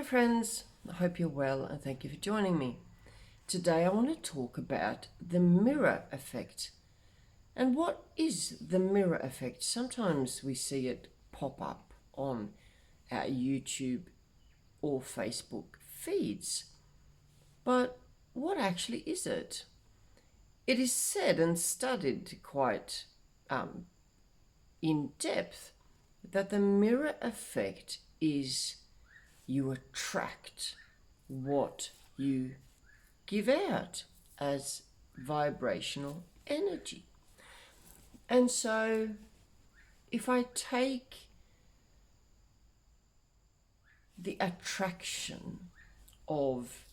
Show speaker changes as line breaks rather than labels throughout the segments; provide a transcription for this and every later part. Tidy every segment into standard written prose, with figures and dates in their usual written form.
friends, I hope you're well and thank you for joining me. Today I want to talk about the mirror effect. And what is the mirror effect? Sometimes we see it pop up on our YouTube or Facebook feeds. But what actually is it? It is said and studied quite in depth that the mirror effect is you attract what you give out as vibrational energy. And so if I take the attraction of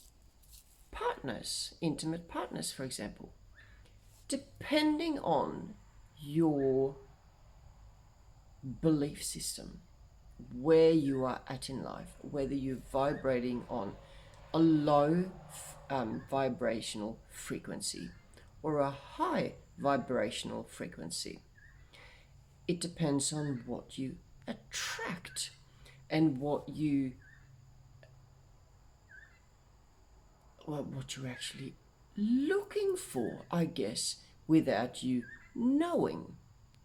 partners, intimate partners, for example, depending on your belief system, where you are at in life, whether you're vibrating on a low vibrational frequency or a high vibrational frequency, it depends on what you attract and what you're actually looking for, I guess, without you knowing,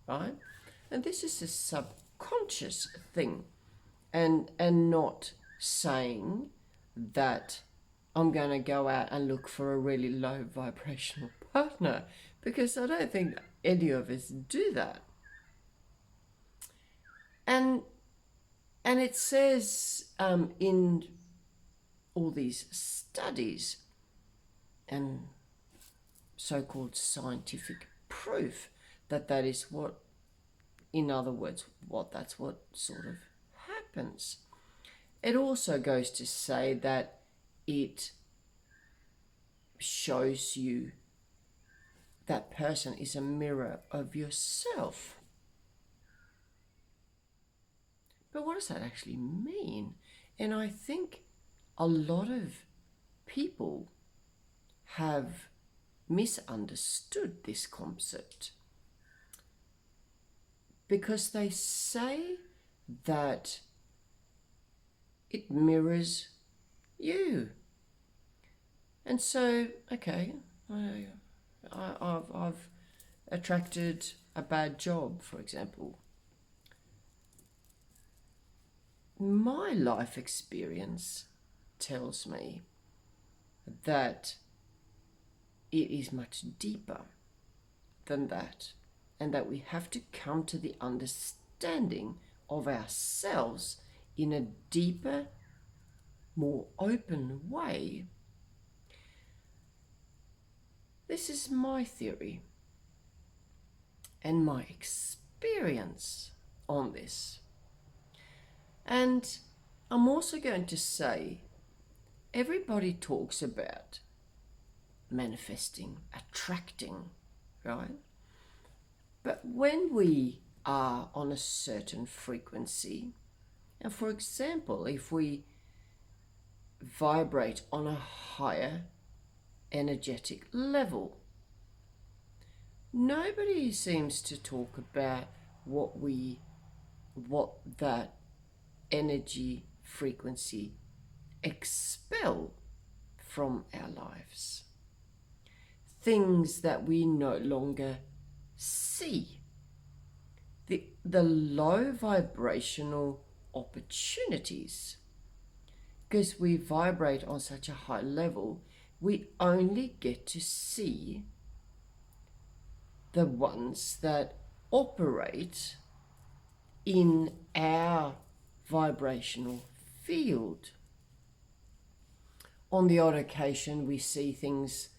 right? And this is a subconscious thing, and not saying that I'm going to go out and look for a really low vibrational partner, because I don't think any of us do that. And it says in all these studies and so-called scientific proof that is what, in other words, that's what sort of happens. It also goes to say that it shows you that person is a mirror of yourself. But what does that actually mean? And I think a lot of people have misunderstood this concept, because they say that it mirrors you. And so, okay, I've attracted a bad job, for example. My life experience tells me that it is much deeper than that, and that we have to come to the understanding of ourselves in a deeper, more open way. This is my theory and my experience on this. And I'm also going to say, everybody talks about manifesting, attracting, right? But when we are on a certain frequency, and for example, if we vibrate on a higher energetic level, nobody seems to talk about what that energy frequency expel from our lives. Things that we no longer see. The low vibrational opportunities. Because we vibrate on such a high level, we only get to see the ones that operate in our vibrational field. On the odd occasion, we see things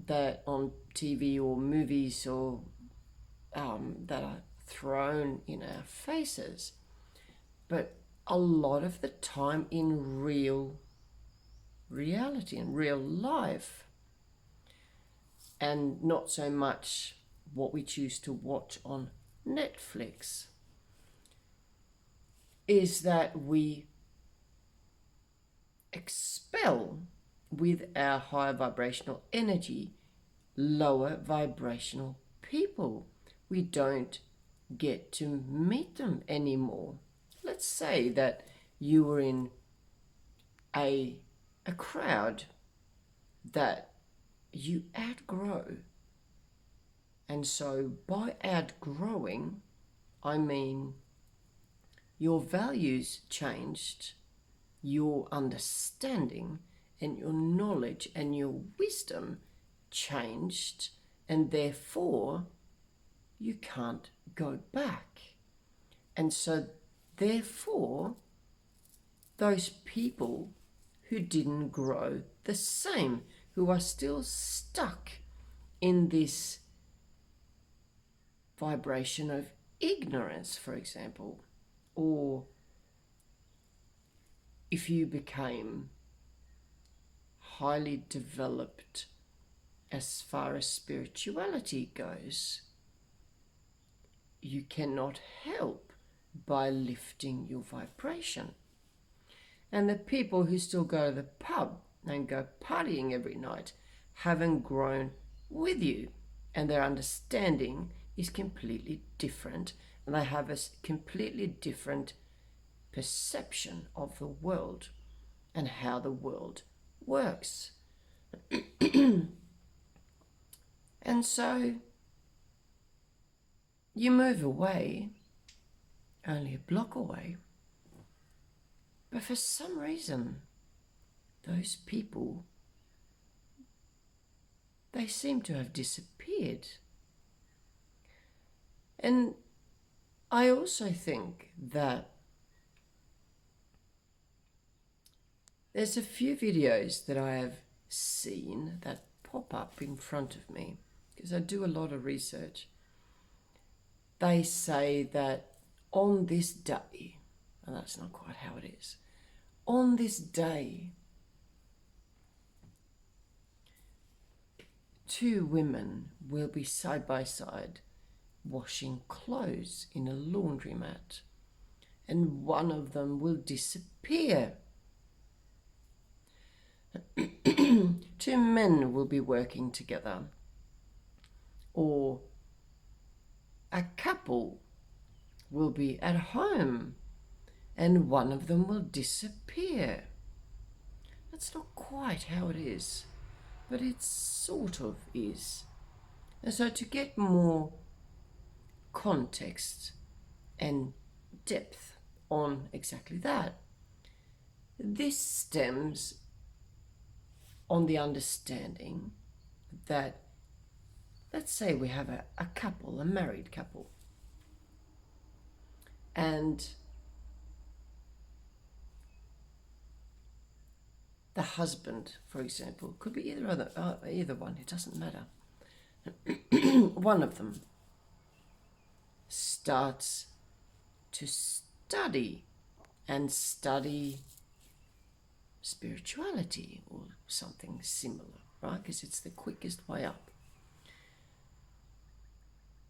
that on TV or movies or that are thrown in our faces, but a lot of the time in real reality, in real life, and not so much what we choose to watch on Netflix, is that we expel with our higher vibrational energy lower vibrational people. We don't get to meet them anymore. Let's say that you were in a crowd that you outgrow. And so by outgrowing, I mean your values changed, your understanding and your knowledge and your wisdom changed, and therefore you can't go back. And so therefore those people who didn't grow the same, who are still stuck in this vibration of ignorance, for example, or if you became highly developed as far as spirituality goes, you cannot help by lifting your vibration. And the people who still go to the pub and go partying every night haven't grown with you, and their understanding is completely different, and they have a completely different perception of the world and how the world works. And so you move away, only a block away, but for some reason those people, they seem to have disappeared. And I also think that there's a few videos that I have seen that pop up in front of me, because I do a lot of research. They say that on this day, and that's not quite how it is, on this day, two women will be side by side washing clothes in a laundromat, and one of them will disappear. Two men will be working together, or a couple will be at home and one of them will disappear. That's not quite how it is, but it sort of is. And so to get more context and depth on exactly that, this stems on the understanding that, let's say we have a couple, a married couple, and the husband, for example, could be either one, it doesn't matter. One of them starts to study spirituality or something similar, right? Because it's the quickest way up.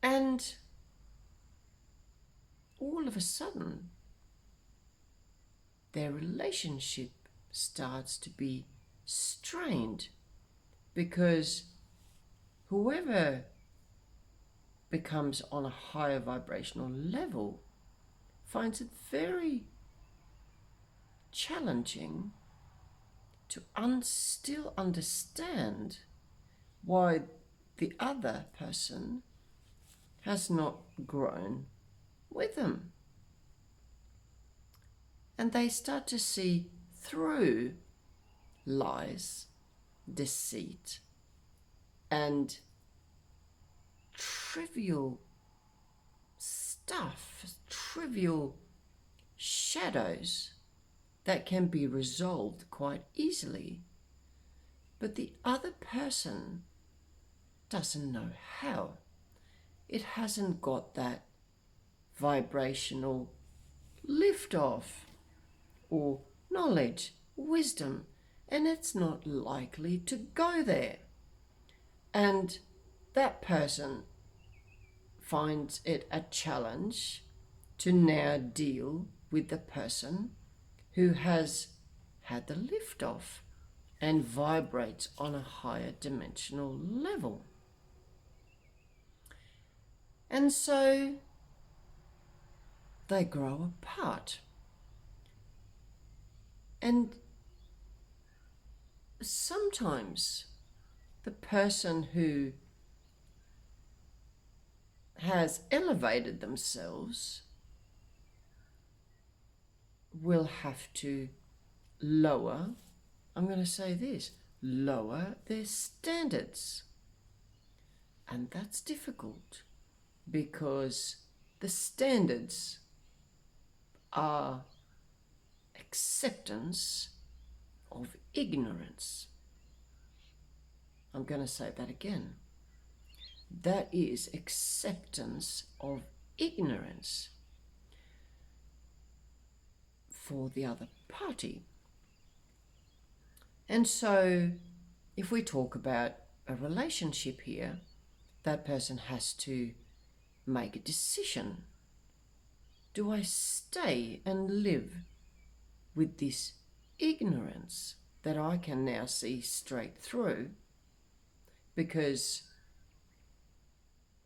And all of a sudden, their relationship starts to be strained, because whoever becomes on a higher vibrational level finds it very challenging to still understand why the other person has not grown with them. And they start to see through lies, deceit, and trivial stuff, trivial shadows that can be resolved quite easily. But the other person doesn't know how. It hasn't got that vibrational lift-off or knowledge, wisdom, and it's not likely to go there. And that person finds it a challenge to now deal with the person who has had the lift-off and vibrates on a higher dimensional level. And so they grow apart. And sometimes the person who has elevated themselves will have to lower, I'm going to say this, lower their standards. And that's difficult because the standards are acceptance of ignorance. I'm going to say that again. That is acceptance of ignorance for the other party. And so if we talk about a relationship here, that person has to make a decision. Do I stay and live with this ignorance that I can now see straight through because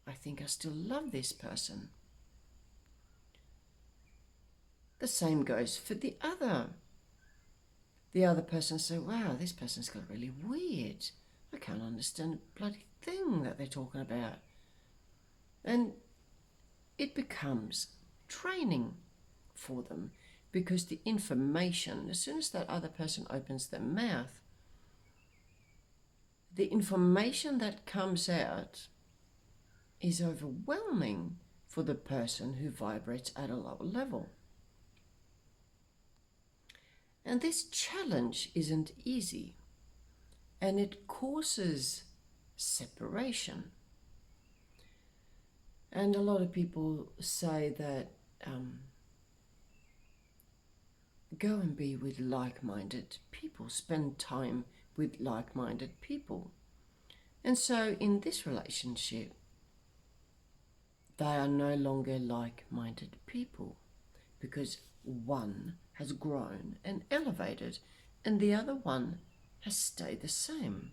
I think I still love this person? The same goes for the other. The other person say, wow, this person's got really weird. I can't understand a bloody thing that they're talking about. And it becomes training for them because the information, as soon as that other person opens their mouth, the information that comes out is overwhelming for the person who vibrates at a lower level. And this challenge isn't easy, and it causes separation. And a lot of people say that go and be with like-minded people, spend time with like-minded people. And so in this relationship, they are no longer like-minded people because one has grown and elevated and the other one has stayed the same.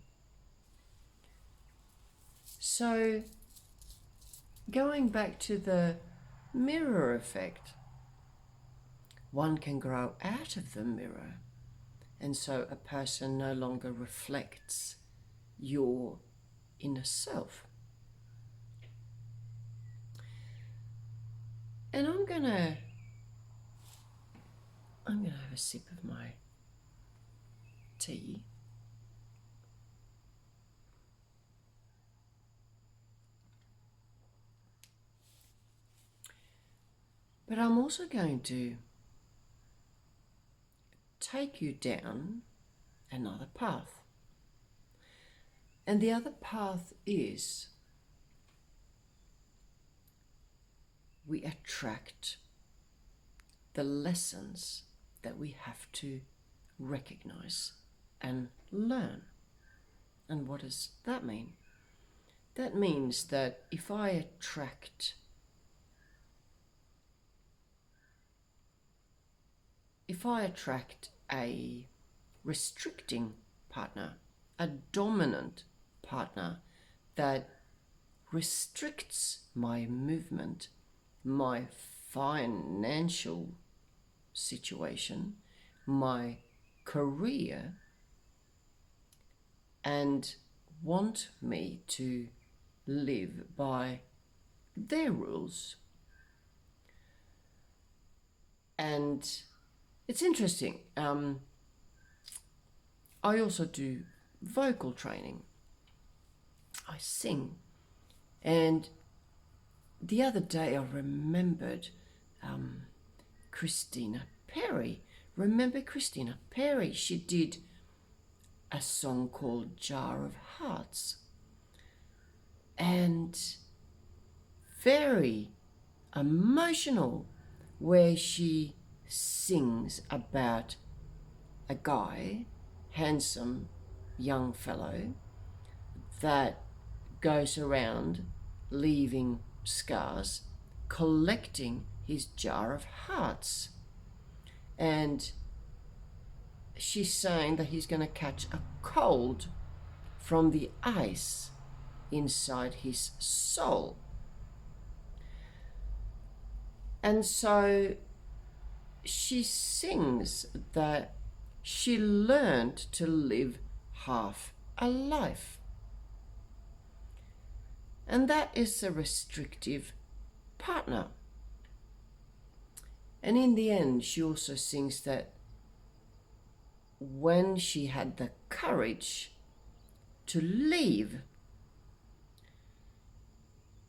So going back to the mirror effect, one can grow out of the mirror, and so a person no longer reflects your inner self. And I'm gonna have a sip of my tea. But I'm also going to take you down another path. And the other path is we attract the lessons that we have to recognize and learn. And what does that mean? That means that if I attract a restricting partner, a dominant partner that restricts my movement, my financial situation, my career, and want me to live by their rules. And it's interesting. I also do vocal training. I sing. And the other day I remembered Christina Perri. Remember Christina Perri? She did a song called Jar of Hearts. And very emotional, where she sings about a guy, handsome young fellow, that goes around leaving scars, collecting his jar of hearts. And she's saying that he's going to catch a cold from the ice inside his soul. And so she sings that she learned to live half a life. And that is a restrictive partner. And in the end, she also sings that when she had the courage to leave,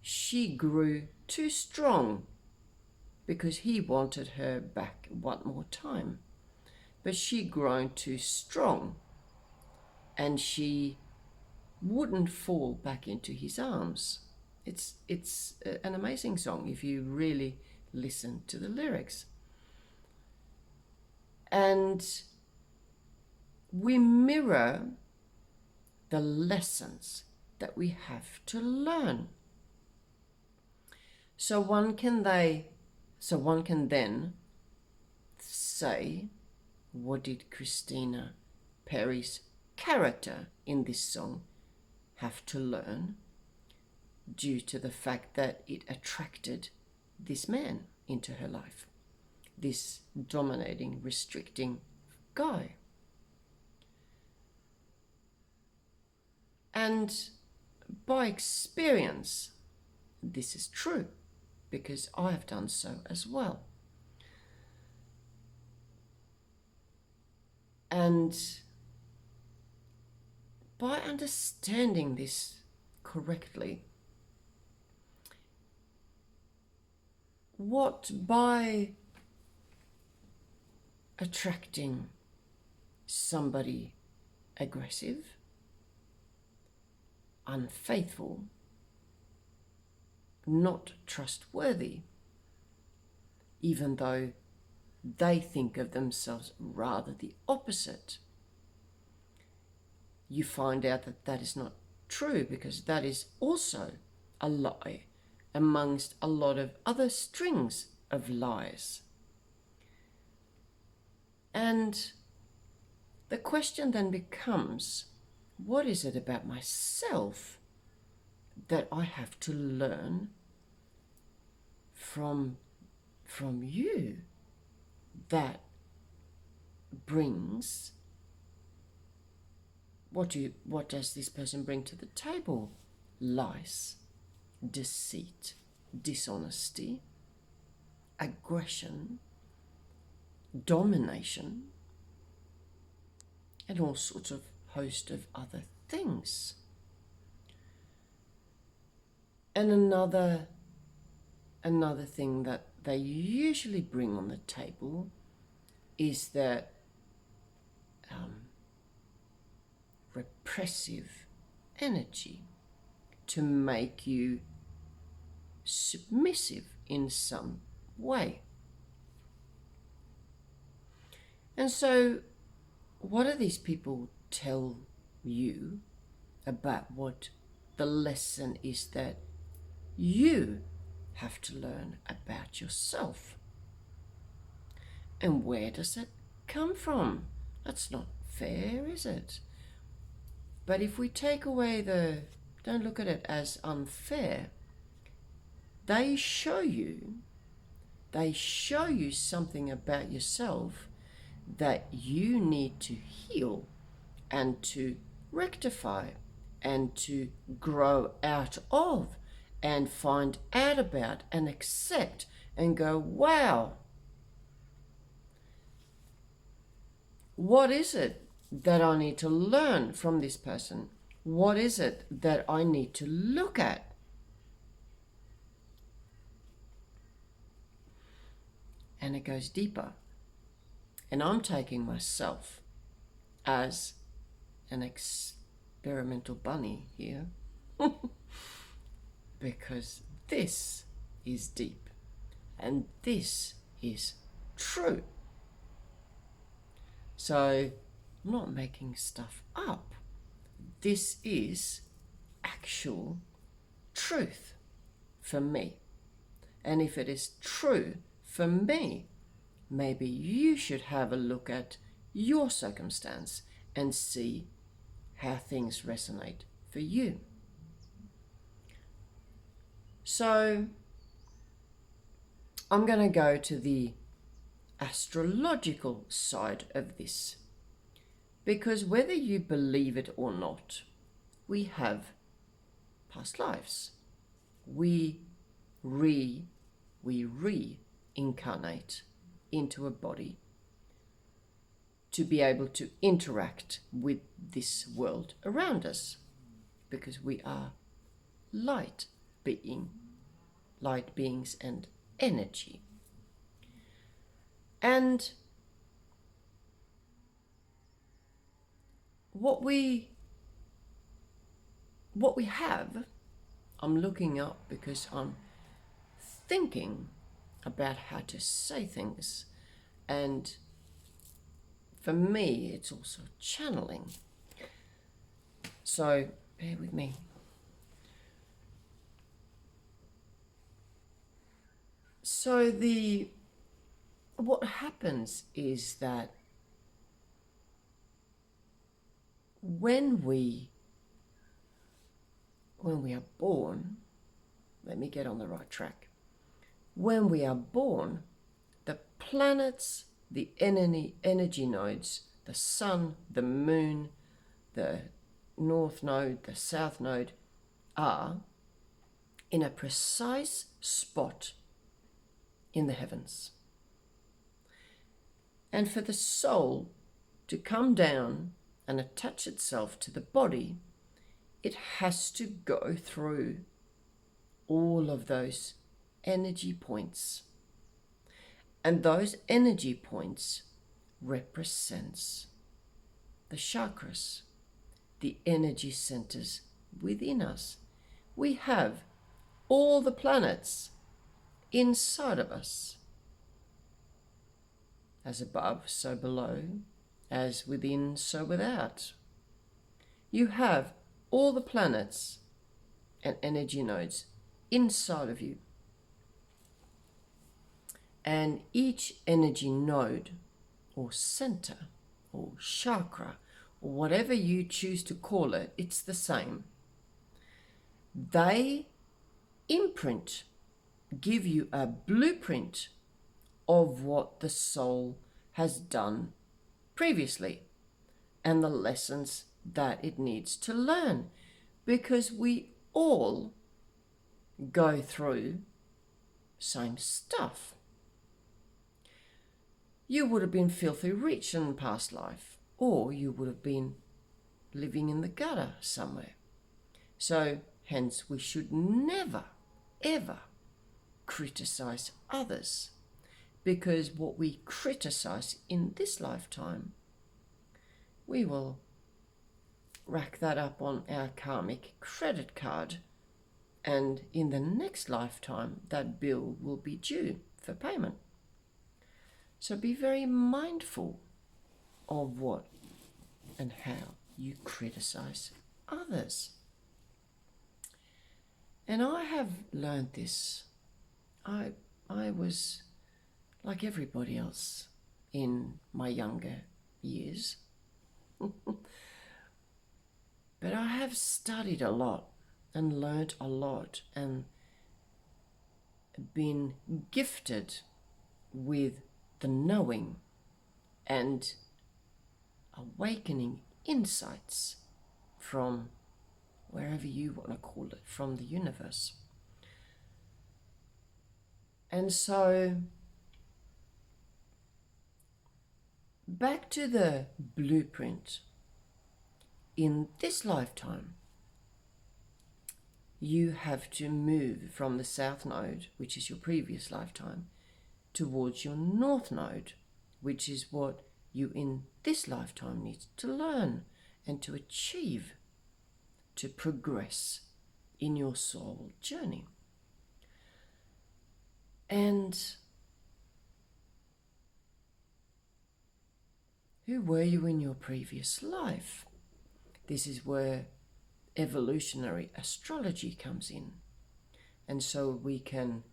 she grew too strong because he wanted her back one more time. But she grown too strong and she wouldn't fall back into his arms. It's an amazing song if you really listen to the lyrics. And we mirror the lessons that we have to learn. So one can then say, what did Christina Perri's character in this song have to learn due to the fact that it attracted this man into her life, this dominating, restricting guy? And by experience, this is true, because I have done so as well. And by understanding this correctly, by attracting somebody aggressive, unfaithful, not trustworthy, even though they think of themselves rather the opposite, you find out that that is not true, because that is also a lie amongst a lot of other strings of lies. And the question then becomes, what is it about myself that I have to learn from you that brings, what does this person bring to the table? Lies, deceit, dishonesty, aggression, domination, and all sorts of host of other things. And another thing that they usually bring on the table is that repressive energy to make you submissive in some way. And so what do these people tell you about what the lesson is that you have to learn about yourself? And where does it come from? That's not fair, is it? But if we take away don't look at it as unfair, they show you something about yourself that you need to heal and to rectify and to grow out of and find out about and accept and go, wow, what is it that I need to learn from this person? What is it that I need to look at? And it goes deeper. And I'm taking myself as an experimental bunny here because this is deep and this is true. So I'm not making stuff up. This is actual truth for me. And if it is true for me, maybe you should have a look at your circumstance and see how things resonate for you. So I'm going to go to the astrological side of this. Because whether you believe it or not, we have past lives. We reincarnate into a body to be able to interact with this world around us, because we are light beings and energy. And what we have, I'm looking up because I'm thinking about how to say things, and for me it's also channeling, so bear with me. So what happens is that when we are born, let me get on the right track. When we are born, the planets, the energy nodes, the sun, the moon, the north node, the south node, are in a precise spot in the heavens. And for the soul to come down and attach itself to the body, it has to go through all of those energy points. And those energy points represents the chakras, the energy centers within us. We have all the planets inside of us. As above, so below, as within, so without. You have all the planets and energy nodes inside of you. And each energy node or center or chakra or whatever you choose to call it, it's the same. They imprint, give you a blueprint of what the soul has done previously and the lessons that it needs to learn, because we all go through same stuff. You would have been filthy rich in past life, or you would have been living in the gutter somewhere. So hence we should never ever criticize others, because what we criticize in this lifetime, we will rack that up on our karmic credit card, and in the next lifetime that bill will be due for payment. So be very mindful of what and how you criticize others. And I have learned this. I was like everybody else in my younger years. But I have studied a lot and learned a lot and been gifted with the knowing and awakening insights from wherever you want to call it, from the universe. And so back to the blueprint. In this lifetime, you have to move from the south node, which is your previous lifetime, towards your north node, which is what you in this lifetime need to learn and to achieve to progress in your soul journey. And who were you in your previous life? This is where evolutionary astrology comes in. And so we can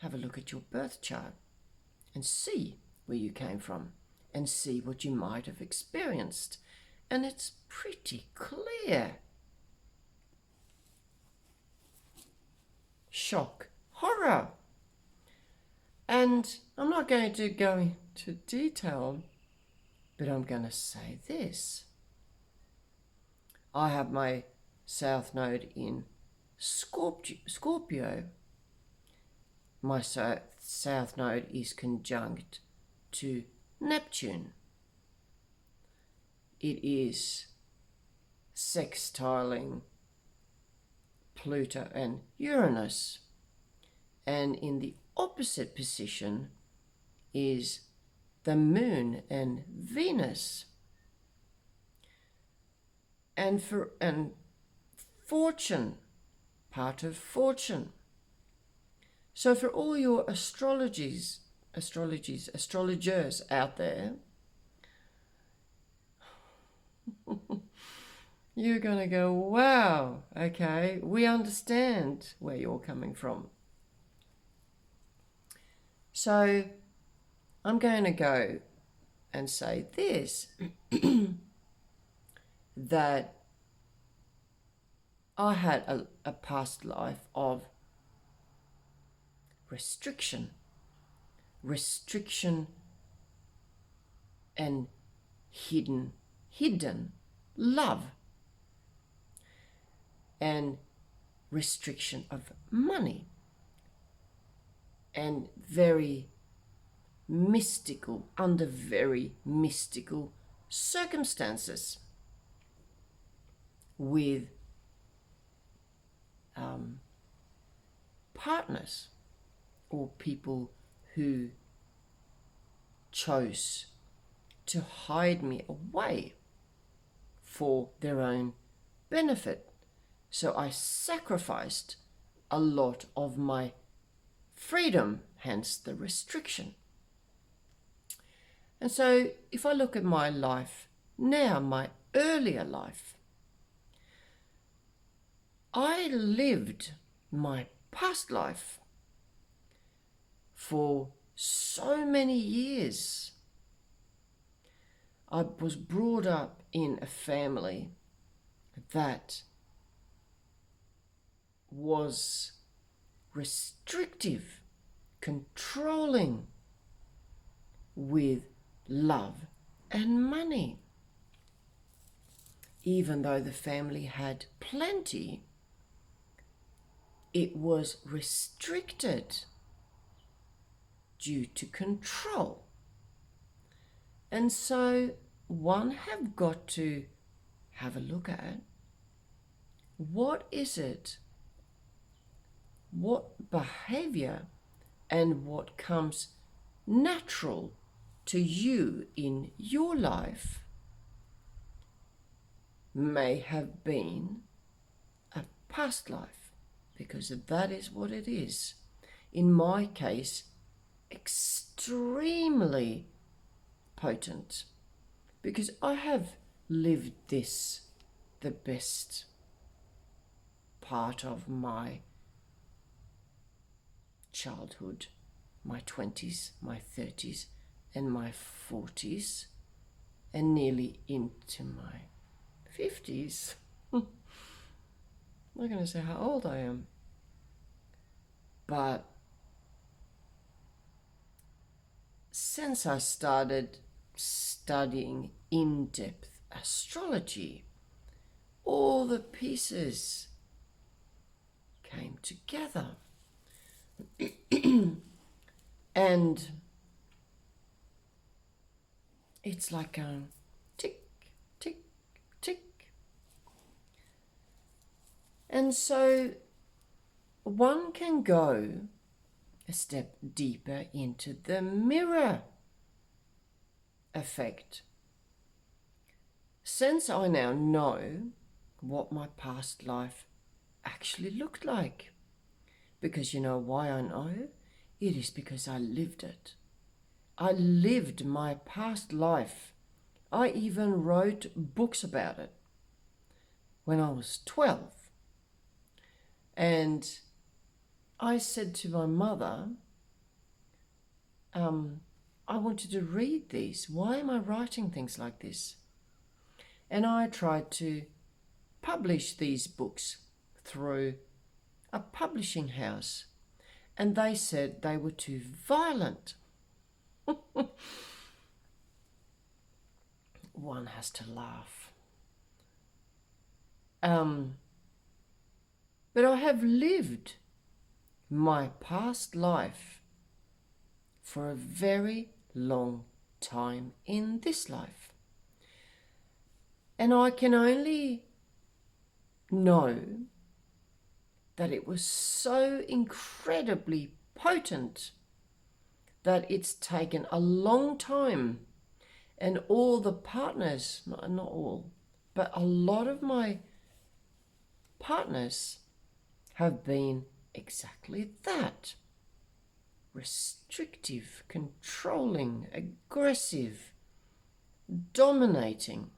have a look at your birth chart and see where you came from and see what you might have experienced. And it's pretty clear. Shock, horror. And I'm not going to go into detail, But I'm going to say this. I have my South Node in Scorpio. My South Node is conjunct to Neptune. It is sextiling Pluto and Uranus. And in the opposite position is the Moon and Venus. And fortune, part of fortune. So for all your astrologers out there, you're going to go, wow, okay, we understand where you're coming from. So I'm going to go and say this, that I had a past life of restriction and hidden love, and restriction of money, and under very mystical circumstances with partners or people who chose to hide me away for their own benefit. So I sacrificed a lot of my freedom, hence the restriction. And so if I look at my life now, my earlier life, I lived my past life for so many years. I was brought up in a family that was restrictive, controlling with love and money. Even though the family had plenty, it was restricted due to control. And so one have got to have a look at what is it, what behavior and what comes natural to you in your life may have been a past life, because that is what it is. In my case, extremely potent, because I have lived this the best part of my childhood, my 20s, my 30s, and my 40s, and nearly into my 50s. I'm not going to say how old I am, but since I started studying in-depth astrology, all the pieces came together. And it's like a tick, tick, tick. And so one can go a step deeper into the mirror effect. Since I now know what my past life actually looked like, because you know why I know? It is because I lived it. I lived my past life. I even wrote books about it when I was 12. And I said to my mother, I wanted to read these. Why am I writing things like this? And I tried to publish these books through a publishing house, and they said they were too violent. one has to laugh. But I have lived my past life for a very long time in this life. And I can only know that it was so incredibly potent that it's taken a long time, and all the partners, not all, but a lot of my partners have been exactly that. Restrictive, controlling, aggressive, dominating.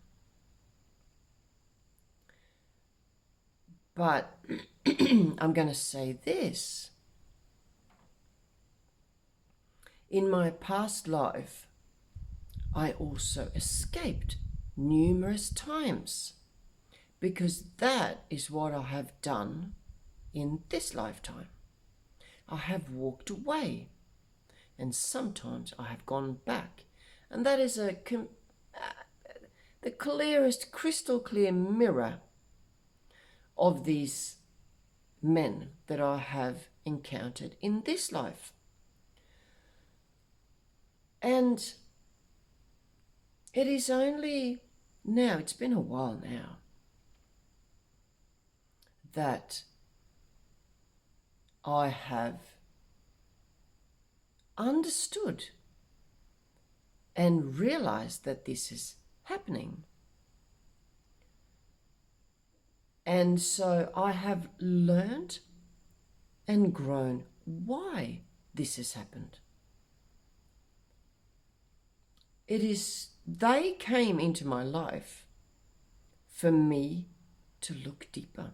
But I'm going to say this. In my past life, I also escaped numerous times, because that is what I have done in this lifetime. I have walked away, and sometimes I have gone back. And that is the clearest, crystal clear mirror of these men that I have encountered in this life. And it is only now, it's been a while now, that I have understood and realized that this is happening. And so I have learned and grown why this has happened. They came into my life for me to look deeper,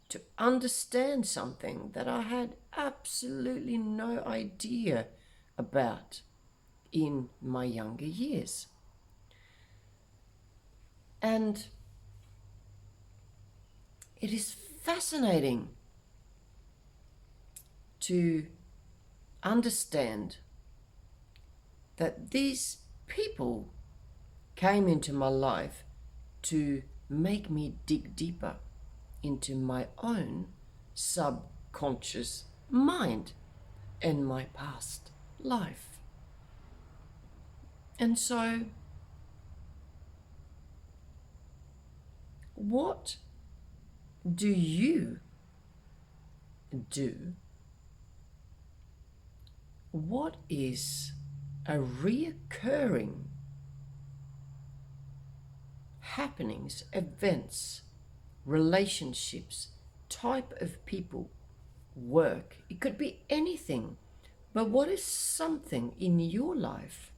to understand something that I had absolutely no idea about in my younger years. And it is fascinating to understand that these people came into my life to make me dig deeper into my own subconscious mind and my past life. And so, what do you do? What is a reoccurring happenings, events, relationships, type of people, work? It could be anything. But what is something in your life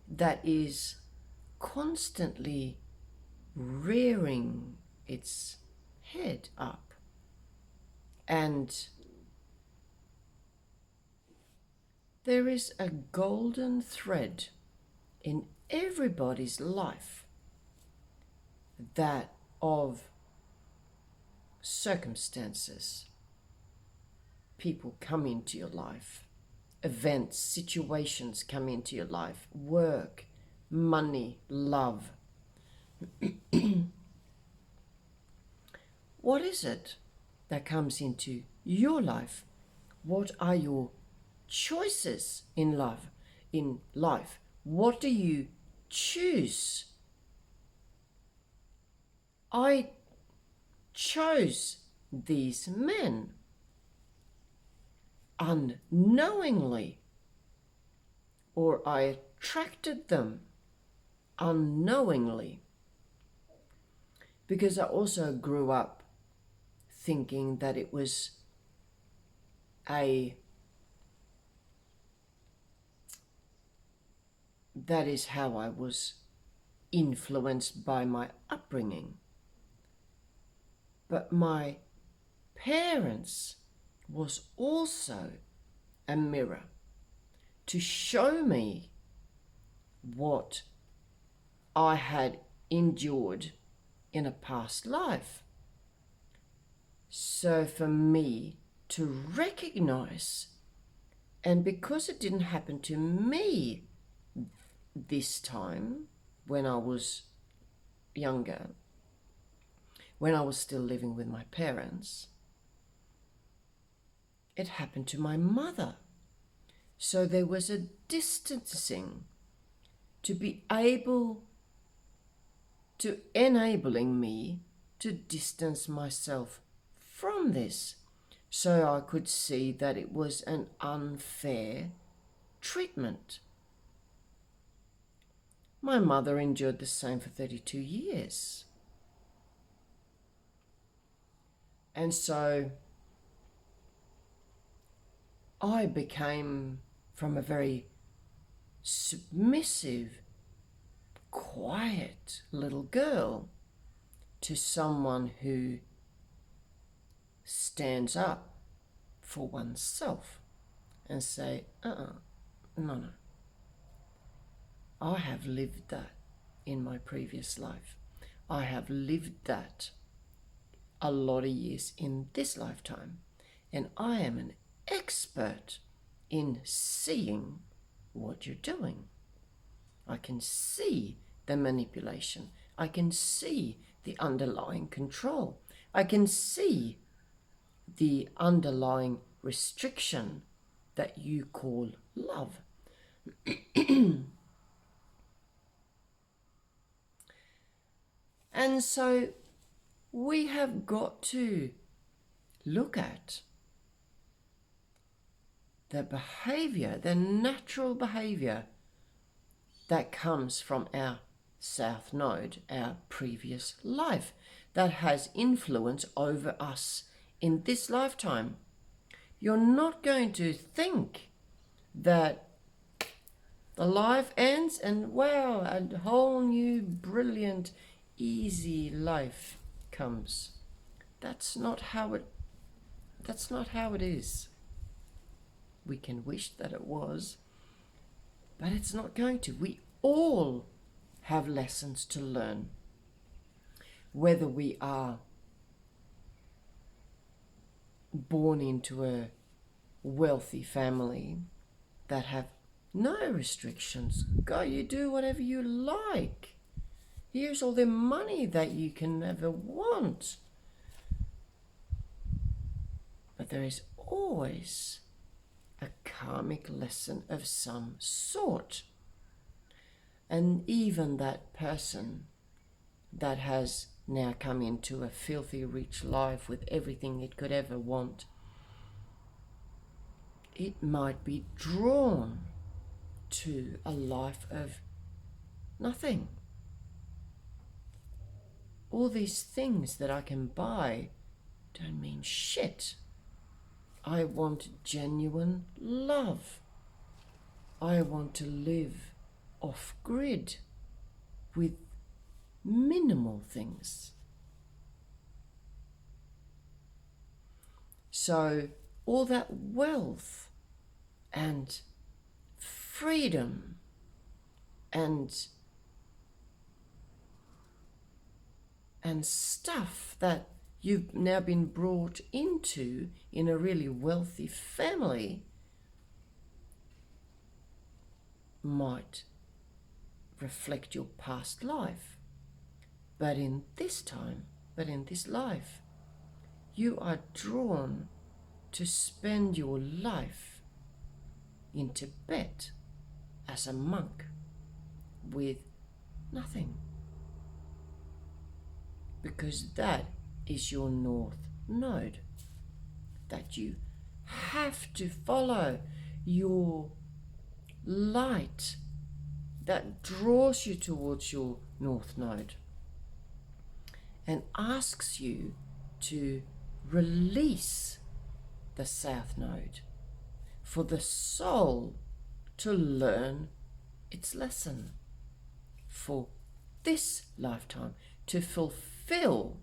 that is constantly rearing its head up? And there is a golden thread in everybody's life, that of circumstances. People come into your life, events, situations come into your life, work, money, love. What is it that comes into your life? What are your choices in life? What do you choose? I chose these men unknowingly, or I attracted them unknowingly, because I also grew up thinking that it was that is how I was influenced by my upbringing. But my parents was also a mirror to show me what I had endured in a past life. So for me to recognize, and because it didn't happen to me this time, when I was younger, when I was still living with my parents, it happened to my mother. So there was a distancing to be able to enabling me to distance myself from this, so I could see that it was an unfair treatment. My mother endured the same for 32 years. And so I became, from a very submissive, quiet little girl, to someone who stands up for oneself and say, no. I have lived that in my previous life. I have lived that a lot of years in this lifetime. And I am an expert in seeing what you're doing. I can see the manipulation. I can see the underlying control. I can see the underlying restriction that you call love. And so we have got to look at the behavior, the natural behavior that comes from our South Node, our previous life, that has influence over us in this lifetime. You're not going to think that the life ends and wow, a whole new brilliant easy life comes. That's not how it is. We can wish that it was, but it's not going to. We all have lessons to learn, whether we are born into a wealthy family that have no restrictions. Go, you do whatever you like. Here's all the money that you can ever want. But there is always a karmic lesson of some sort. And even that person that has now come into a filthy rich life with everything it could ever want, it might be drawn to a life of nothing. All these things that I can buy don't mean shit. I want genuine love. I want to live off-grid with minimal things. So all that wealth and freedom and stuff that you've now been brought into in a really wealthy family might reflect your past life. But in this life, you are drawn to spend your life in Tibet as a monk with nothing. Because that is your North Node, that you have to follow your light that draws you towards your North Node and asks you to release the South Node for the soul to learn its lesson for this lifetime, to fulfill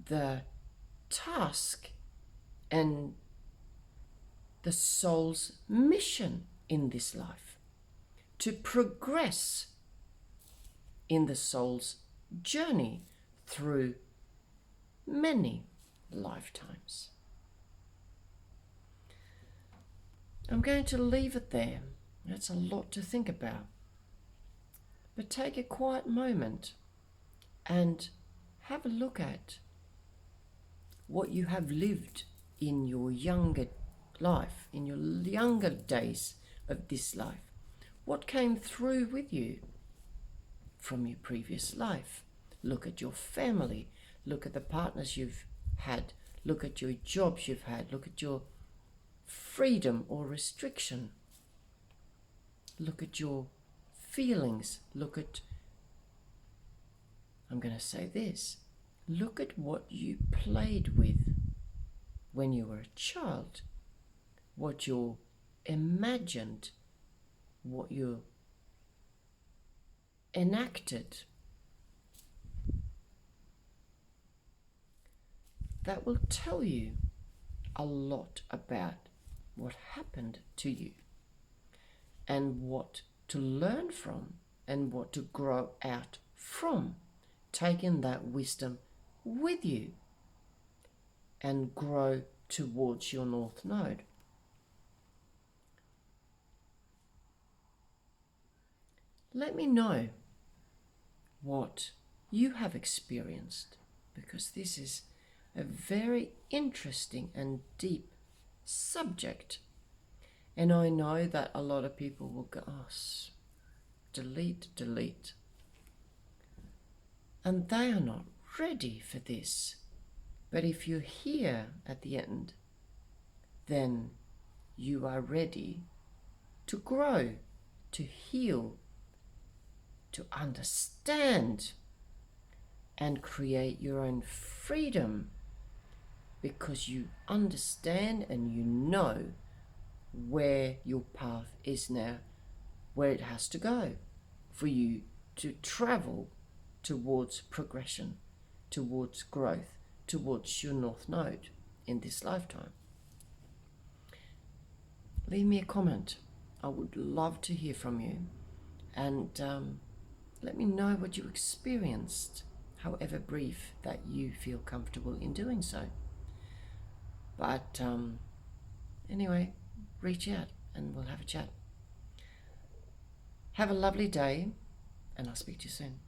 the task and the soul's mission in this life, to progress in the soul's journey through many lifetimes. I'm going to leave it there. That's a lot to think about. But take a quiet moment and have a look at what you have lived in your younger life, in your younger days of this life. What came through with you from your previous life? Look at your family. Look at the partners you've had. Look at your jobs you've had. Look at your freedom or restriction. Look at your feelings. Look at, I'm going to say this, look at what you played with when you were a child, what you imagined, what you enacted. That will tell you a lot about what happened to you and what to learn from and what to grow out from, taking that wisdom with you and grow towards your North Node. Let me know what you have experienced, because this is a very interesting and deep subject. And I know that a lot of people will go, oh, delete. And they are not ready for this. But if you're here at the end, then you are ready to grow, to heal, to understand, and create your own freedom, because you understand and you know where your path is now, where it has to go for you to travel towards progression, towards growth, towards your North Node in this lifetime. Leave me a comment. I would love to hear from you, and let me know what you experienced, however brief that you feel comfortable in doing so. But anyway, reach out and we'll have a chat. Have a lovely day, and I'll speak to you soon.